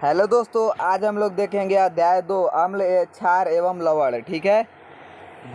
Hello दोस्तों, आज हम लोग देखेंगे अध्याय 2 अम्ल क्षार एवं लवण। ठीक है,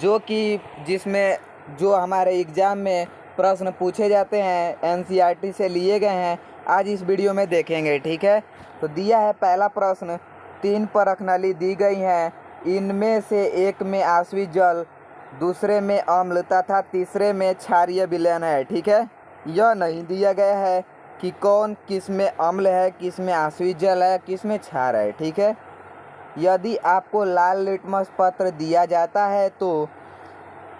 जो कि जिसमें जो हमारे एग्ज़ाम में प्रश्न पूछे जाते हैं, एनसीईआरटी से लिए गए हैं, आज इस वीडियो में देखेंगे। ठीक है, तो दिया है पहला प्रश्न, 3 परखनली दी गई हैं, इनमें से एक में आश्वित जल, दूसरे में अम्ल तथा तीसरे में क्षारीय विलयन है। ठीक है, यह नहीं दिया गया है कि कौन किस में अम्ल है, किस में आश्वित जल है, किस में क्षार है। ठीक है, यदि आपको लाल लिटमस पत्र दिया जाता है तो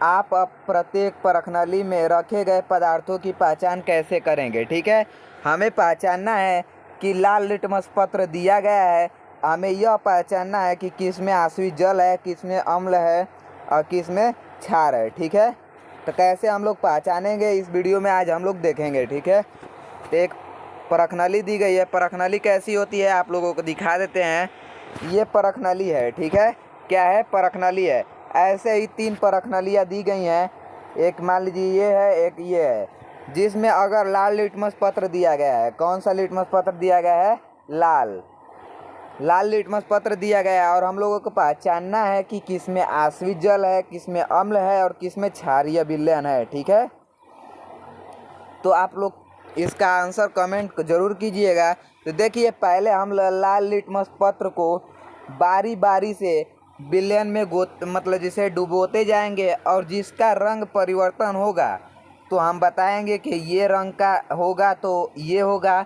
आप अब प्रत्येक परखनली में रखे गए पदार्थों की पहचान कैसे करेंगे। ठीक है, हमें पहचानना है कि लाल लिटमस पत्र दिया गया है, हमें यह पहचानना है कि किस में आश्वित जल है, किस में अम्ल है और किस में क्षार है। ठीक है, तो कैसे हम लोग पहचानेंगे इस वीडियो में आज हम लोग देखेंगे। ठीक है, तो एक परखनली दी गई है। परखनली कैसी होती है आप लोगों को दिखा देते हैं। ये परखनली है। ठीक है, क्या है? परखनली है। ऐसे ही 3 परखनलियाँ दी गई हैं, एक मान लीजिए ये है, एक ये है, जिसमें अगर लाल लिटमस पत्र दिया गया है। कौन सा लिटमस पत्र दिया गया है? लाल लिटमस पत्र दिया गया है और हम लोगों को पहचानना है कि किस में आश्वित जल है, किस में अम्ल है और किस में क्षारीय विलयन है। ठीक है, तो आप लोग इसका आंसर कमेंट ज़रूर कीजिएगा। तो देखिए, पहले हम लाल लिटमस पत्र को बारी बारी से विलयन में मतलब जिसे डुबोते जाएंगे और जिसका रंग परिवर्तन होगा तो हम बताएंगे कि ये रंग का होगा तो ये होगा,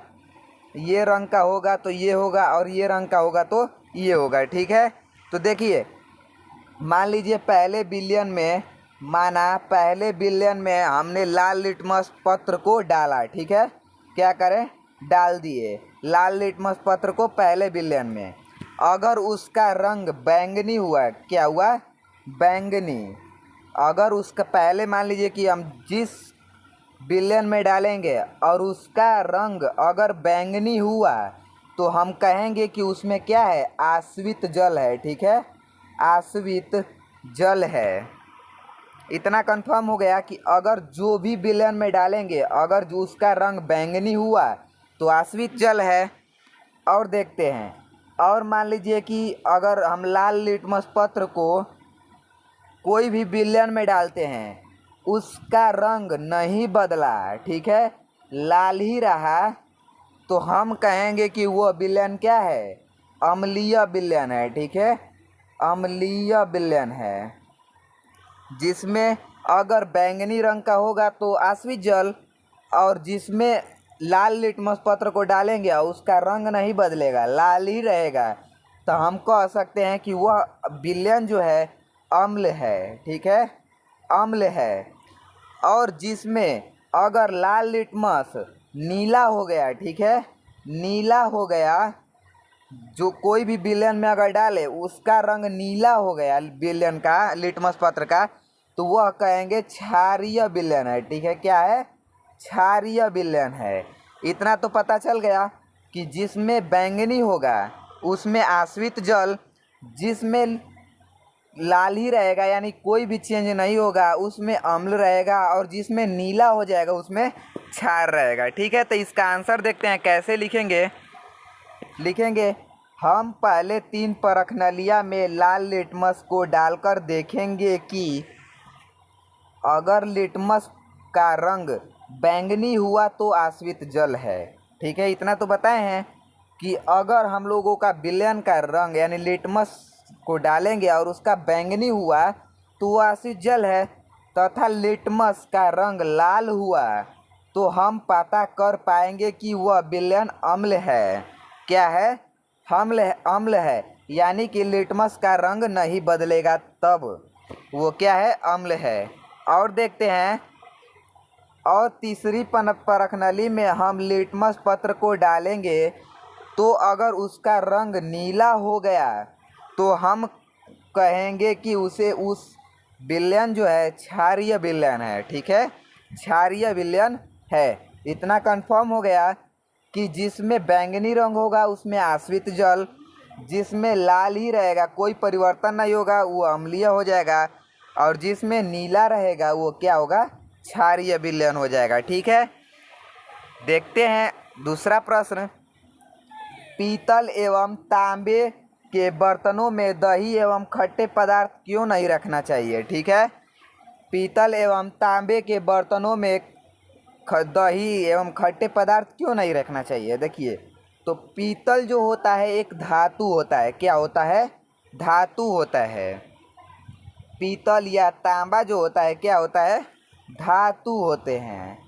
ये रंग का होगा तो ये होगा और ये रंग का होगा तो ये होगा। ठीक है, तो देखिए, मान लीजिए पहले विलयन में हमने लाल लिटमस पत्र को डाला। ठीक है, क्या करें? डाल दिए लाल लिटमस पत्र को पहले विलयन में। अगर उसका रंग बैंगनी हुआ, क्या हुआ? बैंगनी। अगर उसका पहले मान लीजिए कि हम जिस विलयन में डालेंगे और उसका रंग अगर बैंगनी हुआ तो हम कहेंगे कि उसमें क्या है? आश्वित जल है। ठीक है, आश्वित जल है। इतना कंफर्म हो गया कि अगर जो भी विलयन में डालेंगे अगर जो उसका रंग बैंगनी हुआ तो आश्वित जल है। और देखते हैं, और मान लीजिए कि अगर हम लाल लिटमस पत्र को कोई भी विलयन में डालते हैं, उसका रंग नहीं बदला, ठीक है, लाल ही रहा, तो हम कहेंगे कि वो विलयन क्या है? अम्लीय विलयन है। ठीक है, अम्लीय विलयन है। जिसमें अगर बैंगनी रंग का होगा तो आश्वित जल, और जिसमें लाल लिटमस पत्र को डालेंगे और उसका रंग नहीं बदलेगा, लाल ही रहेगा, तो हम कह सकते हैं कि वह विलयन जो है अम्ल है। ठीक है, अम्ल है। और जिसमें अगर लाल लिटमस नीला हो गया, ठीक है, नीला हो गया, जो कोई भी विलयन में अगर डाले उसका रंग नीला हो गया विलयन का, लिटमस पत्र का, तो वह कहेंगे क्षारीय विलयन है। ठीक है, क्या है? क्षारीय विलयन है। इतना तो पता चल गया कि जिसमें बैंगनी होगा उसमें आश्वित जल, जिसमें लाल ही रहेगा यानी कोई भी चेंज नहीं होगा उसमें अम्ल रहेगा, और जिसमें नीला हो जाएगा उसमें क्षार रहेगा। ठीक है, तो इसका आंसर देखते हैं कैसे लिखेंगे। हम पहले 3 परखनलियाँ में लाल लिटमस को डालकर देखेंगे कि अगर लिटमस का रंग बैंगनी हुआ तो आश्वित जल है। ठीक है, इतना तो बताए हैं कि अगर हम लोगों का विलयन का रंग यानी लिटमस को डालेंगे और उसका बैंगनी हुआ तो वो आश्वित जल है, तथा लिटमस का रंग लाल हुआ तो हम पता कर पाएंगे कि वह विलयन अम्ल है। क्या है? अम्ल है, यानी कि लिटमस का रंग नहीं बदलेगा, तब वो क्या है? अम्ल है। और देखते हैं, और तीसरी परखनली में हम लिटमस पत्र को डालेंगे तो अगर उसका रंग नीला हो गया तो हम कहेंगे कि उस विलयन जो है क्षारीय विलयन है। ठीक है, क्षारीय विलयन है। इतना कंफर्म हो गया कि जिसमें बैंगनी रंग होगा उसमें आश्वित जल, जिसमें लाल ही रहेगा कोई परिवर्तन नहीं होगा वो अम्लीय हो जाएगा, और जिसमें नीला रहेगा वो क्या होगा? क्षारीय विलयन हो जाएगा। ठीक है, देखते हैं दूसरा प्रश्न। पीतल एवं तांबे के बर्तनों में दही एवं खट्टे पदार्थ क्यों नहीं रखना चाहिए? ठीक है, पीतल एवं तांबे के बर्तनों में दही एवं खट्टे पदार्थ क्यों नहीं रखना चाहिए? देखिए, तो पीतल जो होता है एक धातु होता है। क्या होता है? धातु होता है। पीतल या तांबा जो होता है क्या होता है? धातु होते हैं,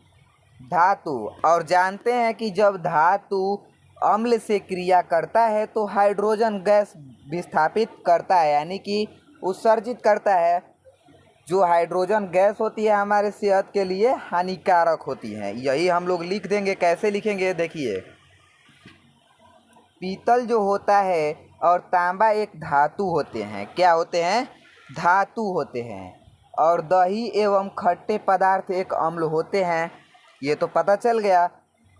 धातु। और जानते हैं कि जब धातु अम्ल से क्रिया करता है तो हाइड्रोजन गैस विस्थापित करता है, यानी कि उत्सर्जित करता है। जो हाइड्रोजन गैस होती है हमारे सेहत के लिए हानिकारक होती है। यही हम लोग लिख देंगे। कैसे लिखेंगे? देखिए, पीतल जो होता है और तांबा एक धातु होते हैं। क्या होते हैं? धातु होते हैं। और दही एवं खट्टे पदार्थ एक अम्ल होते हैं। ये तो पता चल गया।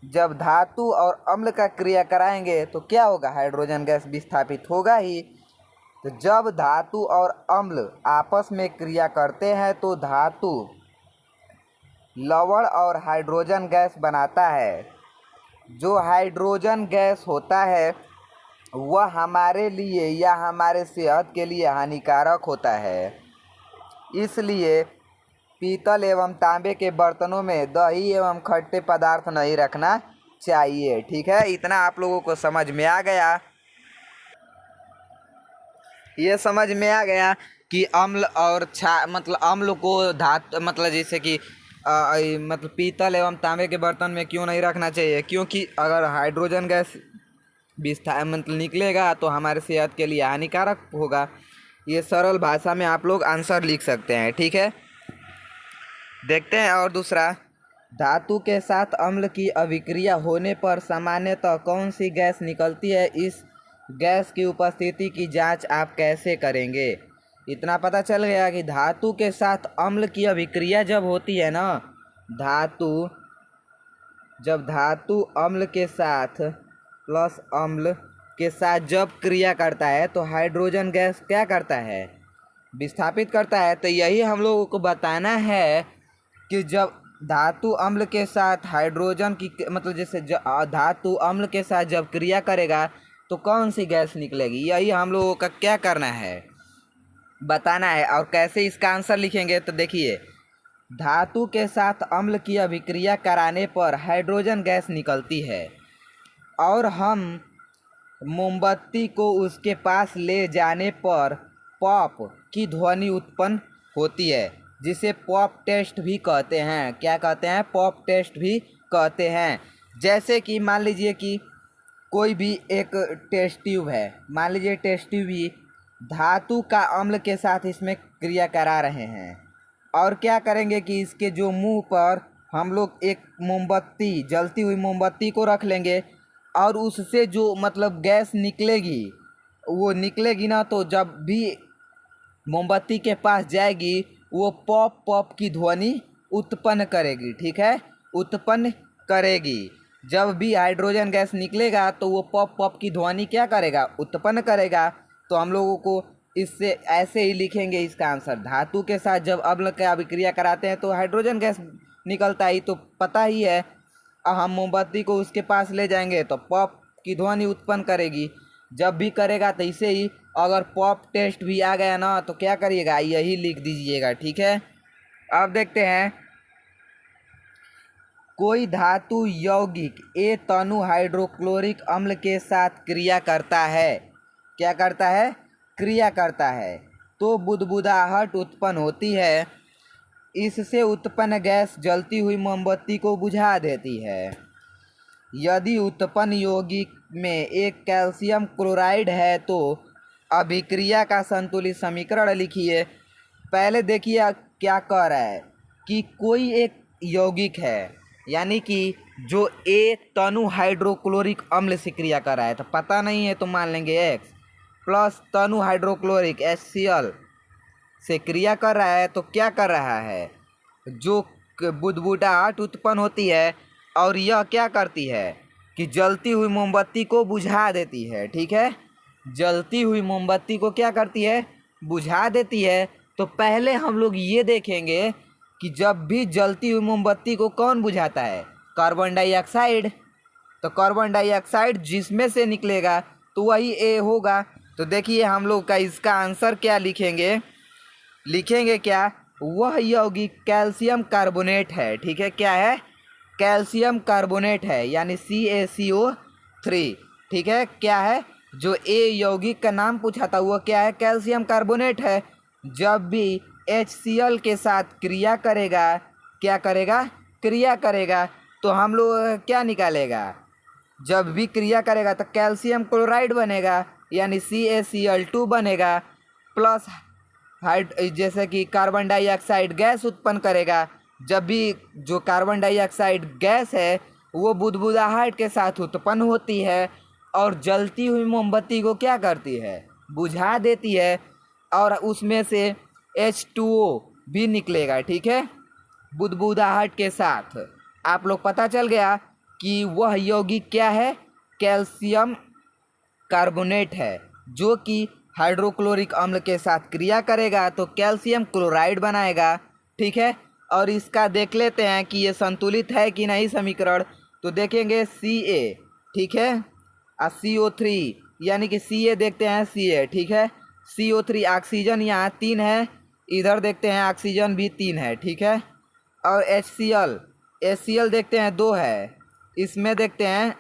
जब धातु और अम्ल का क्रिया कराएंगे तो क्या होगा? हाइड्रोजन गैस विस्थापित होगा ही। तो जब धातु और अम्ल आपस में क्रिया करते हैं तो धातु लवण और हाइड्रोजन गैस बनाता है। जो हाइड्रोजन गैस होता है वह हमारे लिए या हमारे सेहत के लिए हानिकारक होता है। इसलिए पीतल एवं तांबे के बर्तनों में दही एवं खट्टे पदार्थ नहीं रखना चाहिए। ठीक है, इतना आप लोगों को समझ में आ गया। ये समझ में आ गया कि अम्ल और मतलब अम्ल को धातु मतलब जैसे कि मतलब पीतल एवं तांबे के बर्तन में क्यों नहीं रखना चाहिए? क्योंकि अगर हाइड्रोजन गैस मतलब निकलेगा तो हमारे सेहत के लिए हानिकारक होगा। ये सरल भाषा में आप लोग आंसर लिख सकते हैं। ठीक है, देखते हैं। और दूसरा, धातु के साथ अम्ल की अभिक्रिया होने पर सामान्यतः कौन सी गैस निकलती है? इस गैस की उपस्थिति की जांच आप कैसे करेंगे? इतना पता चल गया कि धातु के साथ अम्ल की अभिक्रिया जब होती है ना, जब धातु अम्ल के साथ प्लस अम्ल के साथ जब क्रिया करता है तो हाइड्रोजन गैस क्या करता है? विस्थापित करता है। तो यही हम लोगों को बताना है कि जब धातु अम्ल के साथ हाइड्रोजन की मतलब जैसे धातु अम्ल के साथ जब क्रिया करेगा तो कौन सी गैस निकलेगी, यही हम लोगों का क्या करना है? बताना है। और कैसे इसका आंसर लिखेंगे? तो देखिए, धातु के साथ अम्ल की अभिक्रिया कराने पर हाइड्रोजन गैस निकलती है और हम मोमबत्ती को उसके पास ले जाने पर पॉप की ध्वनि उत्पन्न होती है, जिसे पॉप टेस्ट भी कहते हैं। क्या कहते हैं? पॉप टेस्ट भी कहते हैं। जैसे कि मान लीजिए कि कोई भी एक टेस्ट ट्यूब है, मान लीजिए टेस्ट ट्यूब ही धातु का अम्ल के साथ इसमें क्रिया करा रहे हैं और क्या करेंगे कि इसके जो मुंह पर हम लोग एक मोमबत्ती, जलती हुई मोमबत्ती को रख लेंगे और उससे जो मतलब गैस निकलेगी वो निकलेगी ना, तो जब भी मोमबत्ती के पास जाएगी वो पॉप पॉप की ध्वनि उत्पन्न करेगी। ठीक है, उत्पन्न करेगी। जब भी हाइड्रोजन गैस निकलेगा तो वो पॉप पॉप की ध्वनि क्या करेगा? उत्पन्न करेगा। तो हम लोगों को इससे ऐसे ही लिखेंगे इसका आंसर। धातु के साथ जब अम्ल का अभिक्रिया कराते हैं तो हाइड्रोजन गैस निकलता ही तो पता ही है। हम मोमबत्ती को उसके पास ले जाएंगे तो पॉप की ध्वनि उत्पन्न करेगी। जब भी करेगा तो इसे ही अगर पॉप टेस्ट भी आ गया ना तो क्या करिएगा? यही लिख दीजिएगा। ठीक है, अब देखते हैं। कोई धातु यौगिक ए तनु हाइड्रोक्लोरिक अम्ल के साथ क्रिया करता है। क्या करता है? क्रिया करता है तो बुदबुदाहट उत्पन्न होती है। इससे उत्पन्न गैस जलती हुई मोमबत्ती को बुझा देती है। यदि उत्पन्न यौगिक में एक कैल्शियम क्लोराइड है तो अभिक्रिया का संतुलित समीकरण लिखिए। पहले देखिए क्या कह रहा है कि कोई एक यौगिक है, यानी कि जो ए तनु हाइड्रोक्लोरिक अम्ल से क्रिया कर रहा है, तो पता नहीं है तो मान लेंगे X प्लस तनु हाइड्रोक्लोरिक HCl से क्रिया कर रहा है। तो क्या कर रहा है? जो बुदबुदाहट उत्पन्न होती है और यह क्या करती है कि जलती हुई मोमबत्ती को बुझा देती है। ठीक है, जलती हुई मोमबत्ती को क्या करती है? बुझा देती है। तो पहले हम लोग ये देखेंगे कि जब भी जलती हुई मोमबत्ती को कौन बुझाता है? Carbon dioxide. तो कार्बन डाइऑक्साइड जिसमें से निकलेगा तो वही ए होगा। तो देखिए हम लोग का इसका आंसर क्या लिखेंगे, लिखेंगे क्या, वह यौगिक कैल्शियम कार्बोनेट है। ठीक है, क्या है, कैल्शियम कार्बोनेट है, यानी CaCO3। ठीक है, क्या है, जो ए यौगिक का नाम पूछा था वो क्या है, कैल्शियम कार्बोनेट है। जब भी HCl के साथ क्रिया करेगा, क्या करेगा, क्रिया करेगा, तो हम लोग क्या निकालेगा, जब भी क्रिया करेगा तो कैल्शियम क्लोराइड बनेगा, यानी CaCl2 बनेगा, प्लस जैसे कि कार्बन डाइऑक्साइड गैस उत्पन्न करेगा। जब भी जो कार्बन डाइऑक्साइड गैस है वो बुदबुदाहट के साथ उत्पन्न होती है और जलती हुई मोमबत्ती को क्या करती है, बुझा देती है, और उसमें से H2O भी निकलेगा। ठीक है, बुदबुदाहट के साथ। आप लोग पता चल गया कि वह यौगिक क्या है, कैल्शियम कार्बोनेट है, जो कि हाइड्रोक्लोरिक अम्ल के साथ क्रिया करेगा तो कैल्शियम क्लोराइड बनाएगा। ठीक है, और इसका देख लेते हैं कि ये संतुलित है कि नहीं समीकरण। तो देखेंगे Ca, ठीक है, और CO3, यानी कि Ca देखते हैं Ca। ठीक है, CO3 ऑक्सीजन यहाँ 3 है, इधर देखते हैं ऑक्सीजन भी 3 है। ठीक है, और HCl देखते हैं 2 है, इसमें देखते हैं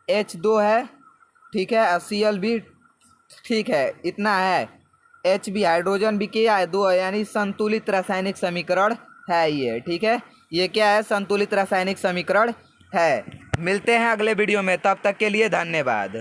H2 है। ठीक है, और Cl भी ठीक है, इतना है, H भी, हाइड्रोजन भी किया है 2 है, यानी संतुलित रासायनिक समीकरण है ये। ठीक है, ये क्या है, संतुलित रासायनिक समीकरण है। मिलते हैं अगले वीडियो में, तब तक के लिए धन्यवाद।